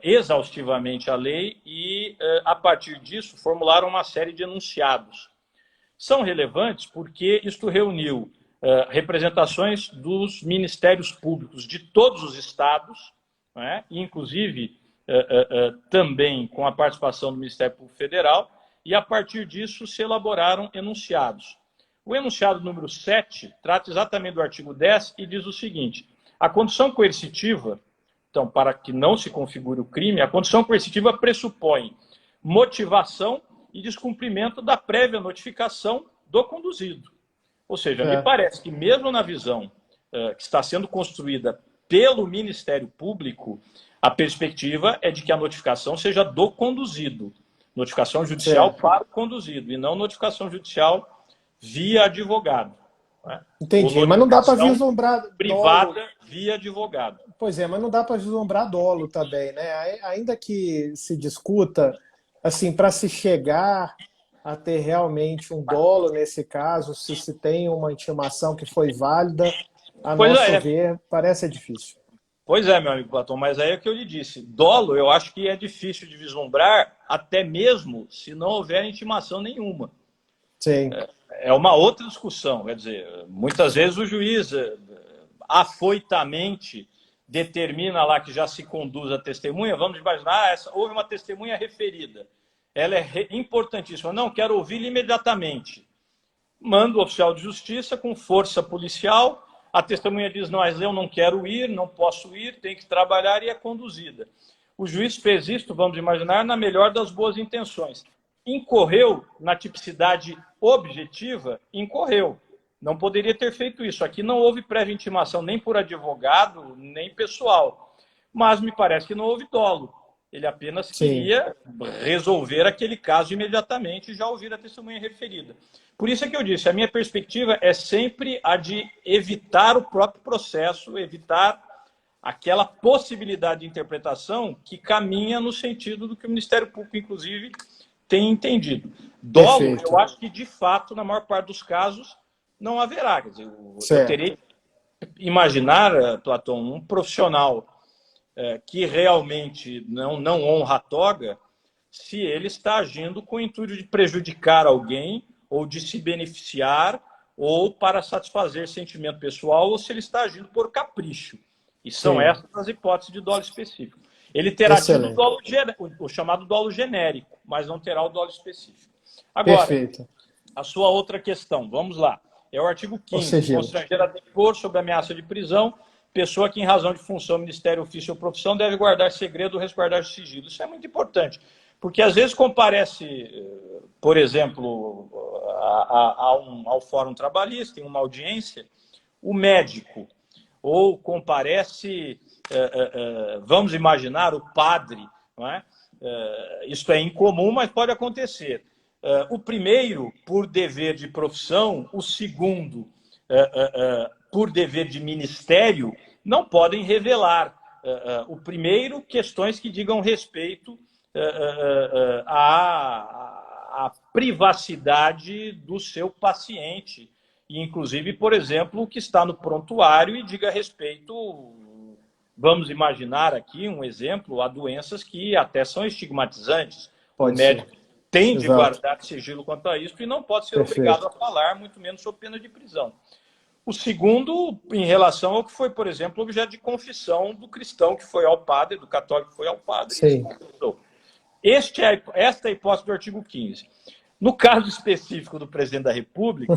exaustivamente a lei e, a partir disso, formularam uma série de enunciados. São relevantes porque isto reuniu representações dos ministérios públicos de todos os estados, né? Inclusive também com a participação do Ministério Público Federal, e, a partir disso, se elaboraram enunciados. O enunciado número 7 trata exatamente do artigo 10 e diz o seguinte: a condição coercitiva, então, para que não se configure o crime, a condição coercitiva pressupõe motivação e descumprimento da prévia notificação do conduzido. Ou seja, me parece que mesmo na visão que está sendo construída pelo Ministério Público, a perspectiva é de que a notificação seja do conduzido. Notificação judicial para o conduzido, e não notificação judicial via advogado. Né? Entendi, mas não dá para vislumbrar privada dolo. Via advogado. Pois é, mas não dá para vislumbrar dolo também, né? Ainda que se discuta, assim, para se chegar a ter realmente um dolo nesse caso, se tem uma intimação que foi válida, a nosso ver, parece difícil. Pois é, meu amigo Platão, mas aí é o que eu lhe disse. Dolo, eu acho que é difícil de vislumbrar, até mesmo se não houver intimação nenhuma. Sim. É uma outra discussão. Quer dizer, muitas vezes o juiz afoitamente determina lá que já se conduz a testemunha. Vamos imaginar, houve uma testemunha referida. Ela é importantíssima. Não, quero ouvi-la imediatamente. Manda o oficial de justiça com força policial. A testemunha diz, não, mas eu não quero ir, não posso ir, tem que trabalhar, e é conduzida. O juiz fez isto, vamos imaginar, na melhor das boas intenções. Incorreu na tipicidade objetiva? Incorreu. Não poderia ter feito isso. Aqui não houve prévia intimação nem por advogado, nem pessoal. Mas me parece que não houve dolo. Ele apenas queria resolver aquele caso imediatamente e já ouvir a testemunha referida. Por isso é que eu disse, a minha perspectiva é sempre a de evitar o próprio processo, evitar aquela possibilidade de interpretação que caminha no sentido do que o Ministério Público, inclusive, tem entendido. Dolo, perfeito. Eu acho que, de fato, na maior parte dos casos, não haverá. Quer dizer, eu terei que imaginar, Platão, um profissional que realmente não honra a toga, se ele está agindo com o intuito de prejudicar alguém, ou de se beneficiar, ou para satisfazer sentimento pessoal, ou se ele está agindo por capricho. E são essas as hipóteses de dolo específico. Ele terá tido o chamado dolo genérico, mas não terá o dolo específico. Agora, a sua outra questão, vamos lá. É o artigo 5º, constranger a depor sobre ameaça de prisão, pessoa que, em razão de função, ministério, ofício ou profissão, deve guardar segredo ou resguardar sigilo. Isso é muito importante, porque às vezes comparece, por exemplo, ao Fórum Trabalhista, em uma audiência, o médico, ou comparece, vamos imaginar, o padre, não é? Isso é incomum, mas pode acontecer. O primeiro, por dever de profissão, o segundo, por dever de ministério, não podem revelar. O primeiro, questões que digam respeito à privacidade do seu paciente. E, inclusive, por exemplo, o que está no prontuário e diga respeito, vamos imaginar aqui um exemplo, a doenças que até são estigmatizantes. O médico tem de guardar sigilo quanto a isso e não pode ser obrigado a falar, muito menos sob pena de prisão. O segundo, em relação ao que foi, por exemplo, objeto de confissão do cristão que foi ao padre, do católico que foi ao padre. Esta é a hipótese do artigo 15º. No caso específico do presidente da República,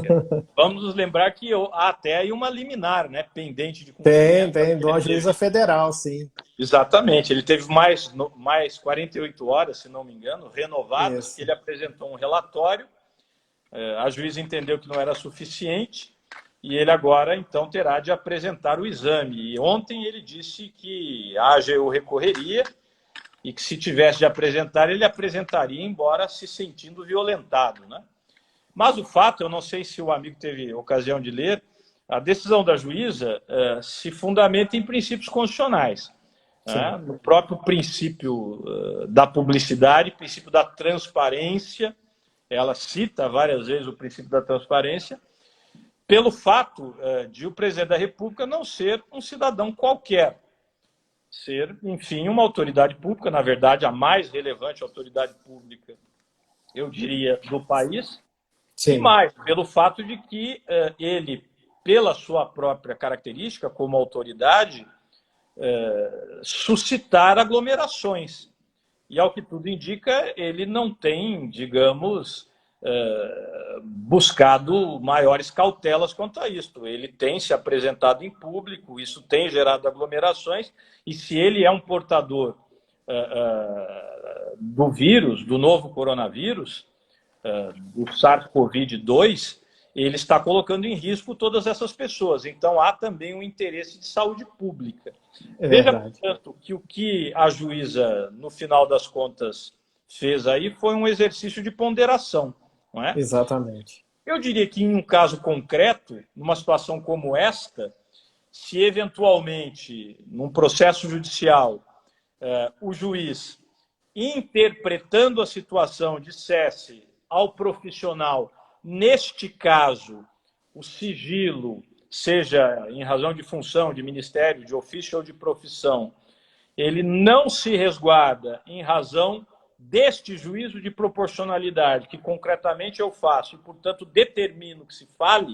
vamos nos lembrar que há até aí uma liminar, né, pendente de cumprimento. Tem, de uma juíza federal, sim. Exatamente. Ele teve mais 48 horas, se não me engano, renovadas. Isso. Ele apresentou um relatório, a juíza entendeu que não era suficiente, e ele agora, então, terá de apresentar o exame. E ontem ele disse que a AGU recorreria e que, se tivesse de apresentar, ele apresentaria, embora se sentindo violentado, né? Mas o fato, eu não sei se o amigo teve ocasião de ler, a decisão da juíza se fundamenta em princípios constitucionais. Né? No próprio princípio da publicidade, princípio da transparência, ela cita várias vezes o princípio da transparência, pelo fato de o presidente da República não ser um cidadão qualquer, ser, enfim, uma autoridade pública, na verdade, a mais relevante autoridade pública, eu diria, do país. Sim. E mais, pelo fato de que ele, pela sua própria característica como autoridade, suscitar aglomerações. e, ao que tudo indica, ele não tem, digamos, buscado maiores cautelas quanto a isto. Ele tem se apresentado em público, isso tem gerado aglomerações, e se ele é um portador do vírus, do novo coronavírus, do SARS-CoV-2, ele está colocando em risco todas essas pessoas. Então, há também um interesse de saúde pública. Veja, portanto, que o que a juíza, no final das contas, fez aí foi um exercício de ponderação, não é? Exatamente. Eu diria que, em um caso concreto, numa situação como esta, se eventualmente, num processo judicial, o juiz, interpretando a situação, dissesse ao profissional, neste caso, o sigilo, seja em razão de função, de ministério, de ofício ou de profissão, ele não se resguarda em razão deste juízo de proporcionalidade, que concretamente eu faço e, portanto, determino que se fale,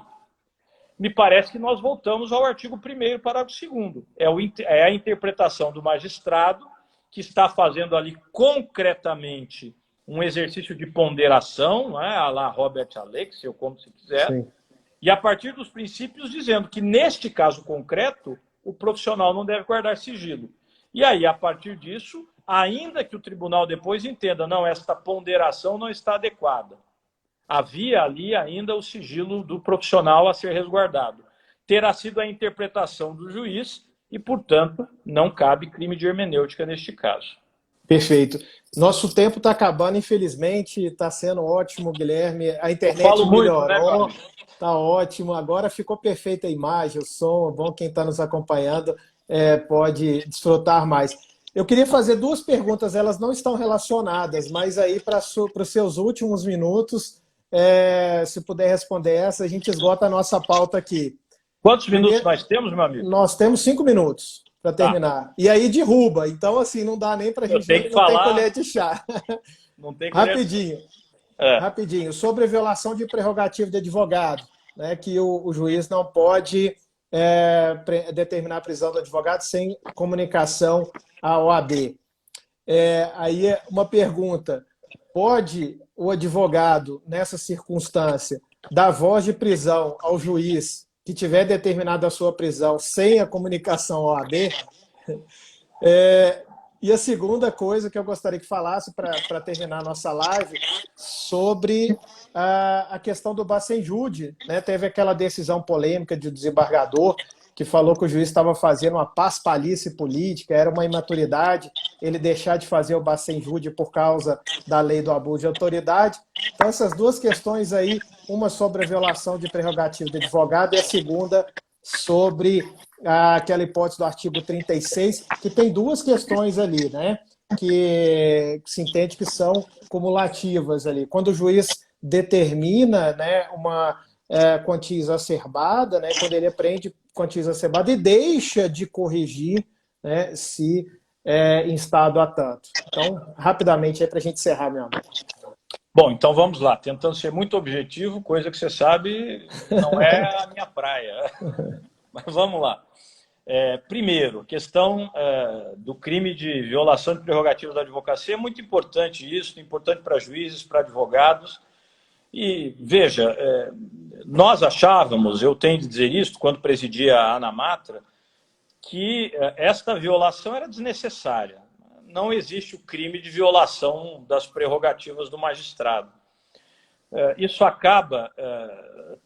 me parece que nós voltamos ao artigo 1º, parágrafo 2º. É a interpretação do magistrado que está fazendo ali concretamente um exercício de ponderação, não é? A la Robert Alex, ou como se quiser, sim, e a partir dos princípios dizendo que, neste caso concreto, o profissional não deve guardar sigilo. E aí, a partir disso, ainda que o tribunal depois entenda, não, esta ponderação não está adequada, havia ali ainda o sigilo do profissional a ser resguardado. Terá sido a interpretação do juiz e, portanto, não cabe crime de hermenêutica neste caso. Perfeito. Nosso tempo está acabando, infelizmente. Está sendo ótimo, Guilherme. A internet melhorou, está ótimo. Agora ficou perfeita a imagem, o som. Bom, quem está nos acompanhando pode desfrutar mais. Eu queria fazer duas perguntas, elas não estão relacionadas, mas aí para os seus últimos minutos, se puder responder essa, a gente esgota a nossa pauta aqui. Quantos minutos nós temos, meu amigo? Nós temos 5 minutos para terminar. Tá. E aí derruba, então assim, não dá nem para a gente... Não tem colher de chá. Não tem colher. Rapidinho. Sobre a violação de prerrogativa de advogado, né, que o juiz não pode determinar a prisão do advogado sem comunicação à OAB. Aí é uma pergunta: pode o advogado, nessa circunstância, dar voz de prisão ao juiz que tiver determinado a sua prisão sem a comunicação à OAB? E a segunda coisa que eu gostaria que falasse para terminar a nossa live, sobre a questão do Bacenjude, né? Teve aquela decisão polêmica de desembargador que falou que o juiz estava fazendo uma paspalhice política, era uma imaturidade ele deixar de fazer o Bacenjude por causa da lei do abuso de autoridade. Então, essas duas questões aí, uma sobre a violação de prerrogativa do advogado e a segunda sobre aquela hipótese do artigo 36, que tem duas questões ali, né? Que se entende que são cumulativas ali. Quando o juiz determina, né, uma quantia exacerbada, né, quando ele apreende quantia exacerbada e deixa de corrigir, né, se em estado a tanto. Então, rapidamente, aí para a gente encerrar, meu amigo. Bom, então vamos lá. Tentando ser muito objetivo, coisa que você sabe não é a minha praia. Mas vamos lá. Primeiro, questão do crime de violação de prerrogativas da advocacia. É muito importante isso, importante para juízes, para advogados. E, veja, nós achávamos, eu tenho de dizer isso, quando presidia a Ana Matra, que esta violação era desnecessária. Não existe o crime de violação das prerrogativas do magistrado. Isso acaba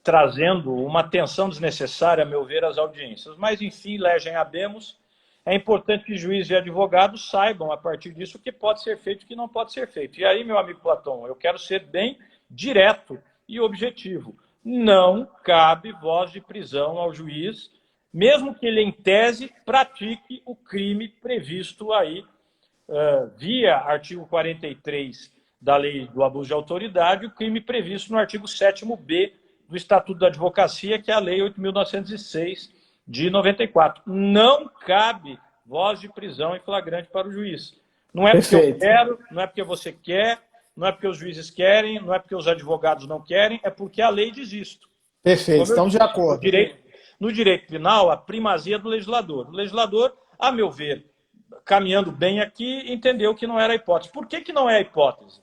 trazendo uma tensão desnecessária, a meu ver, às audiências. Mas, enfim, legem habemus. É importante que juízes e advogados saibam, a partir disso, o que pode ser feito e o que não pode ser feito. E aí, meu amigo Platão, eu quero ser bem direto e objetivo. Não cabe voz de prisão ao juiz, mesmo que ele, em tese, pratique o crime previsto aí, via artigo 43 da Lei do Abuso de Autoridade, o crime previsto no artigo 7º-B do Estatuto da Advocacia, que é a Lei 8.906 de 94. Não cabe voz de prisão em flagrante para o juiz. Não é porque eu quero, não é porque você quer, não é porque os juízes querem, não é porque os advogados não querem, é porque a lei diz isto. Perfeito, estamos de acordo. No direito penal, a primazia do legislador. O legislador, a meu ver, caminhando bem aqui, entendeu que não era hipótese. Por que não é hipótese?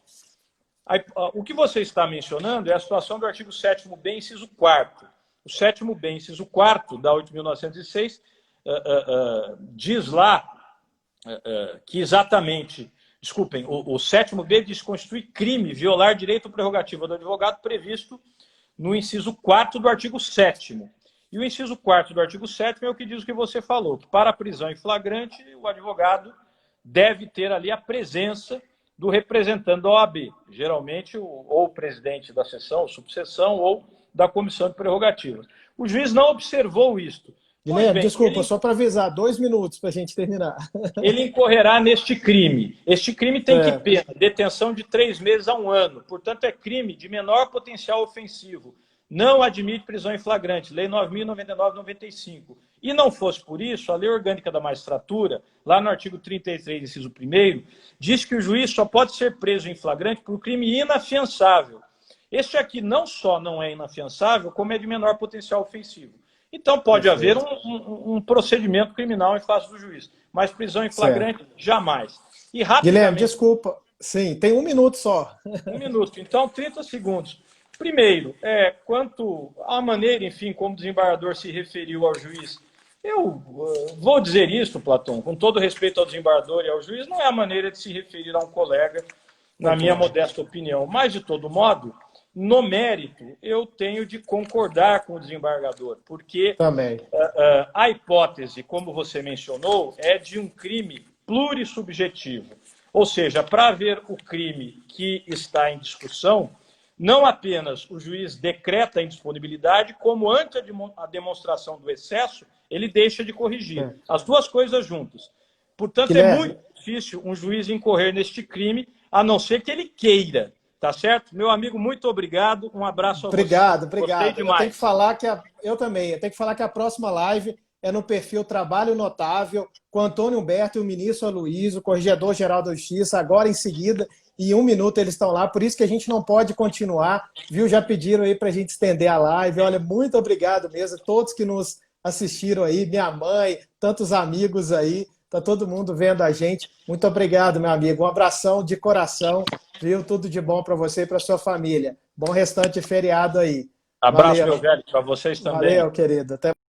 O que você está mencionando é a situação do artigo 7º-B, inciso 4º. O 7º-B, inciso 4º da 8.906, diz lá que exatamente... Desculpem, o 7º-B diz que constitui crime violar direito ou prerrogativa do advogado previsto no inciso 4º do artigo 7º. E o inciso 4º do artigo 7º é o que diz o que você falou, que para a prisão em flagrante, o advogado deve ter ali a presença do representante da OAB, geralmente ou o presidente da seção, ou subseção, ou da comissão de prerrogativas. O juiz não observou isto. Guilherme, desculpa, só para avisar, 2 minutos para a gente terminar. Ele incorrerá neste crime. Este crime tem que pena, detenção de 3 meses a 1 ano. Portanto, é crime de menor potencial ofensivo. Não admite prisão em flagrante. Lei 9.099/95. E não fosse por isso, a Lei Orgânica da Magistratura, lá no artigo 33, inciso 1º, diz que o juiz só pode ser preso em flagrante por crime inafiançável. Este aqui não só não é inafiançável, como é de menor potencial ofensivo. Então pode haver um procedimento criminal em face do juiz, mas prisão em flagrante, jamais. E rapidamente... Guilherme, desculpa. Sim, tem 1 minuto só. 1 minuto, então 30 segundos. Primeiro, quanto à maneira, enfim, como o desembargador se referiu ao juiz, eu vou dizer isso, Platão, com todo respeito ao desembargador e ao juiz, não é a maneira de se referir a um colega, na minha modesta opinião. Mas, de todo modo, no mérito, eu tenho de concordar com o desembargador, porque a hipótese, como você mencionou, é de um crime plurissubjetivo. Ou seja, para haver o crime que está em discussão, não apenas o juiz decreta a indisponibilidade, como ante a demonstração do excesso, ele deixa de corrigir. As duas coisas juntas. Portanto, Guilherme, é muito difícil um juiz incorrer neste crime, a não ser que ele queira. Tá certo? Meu amigo, muito obrigado. Um abraço a você. Obrigado. Eu tenho que falar que eu também. Eu tenho que falar que a próxima live é no perfil Trabalho Notável, com Antônio Humberto e o ministro Aloysio, o Corregedor-Geral da Justiça, agora em seguida, e 1 minuto eles estão lá, por isso que a gente não pode continuar, viu? Já pediram aí para a gente estender a live. Olha, muito obrigado mesmo a todos que nos assistiram aí, minha mãe, tantos amigos aí, tá todo mundo vendo a gente. Muito obrigado, meu amigo. Um abração de coração, viu? Tudo de bom para você e para sua família. Bom restante de feriado aí. Abraço, meu velho, para vocês também. Valeu, querido. Até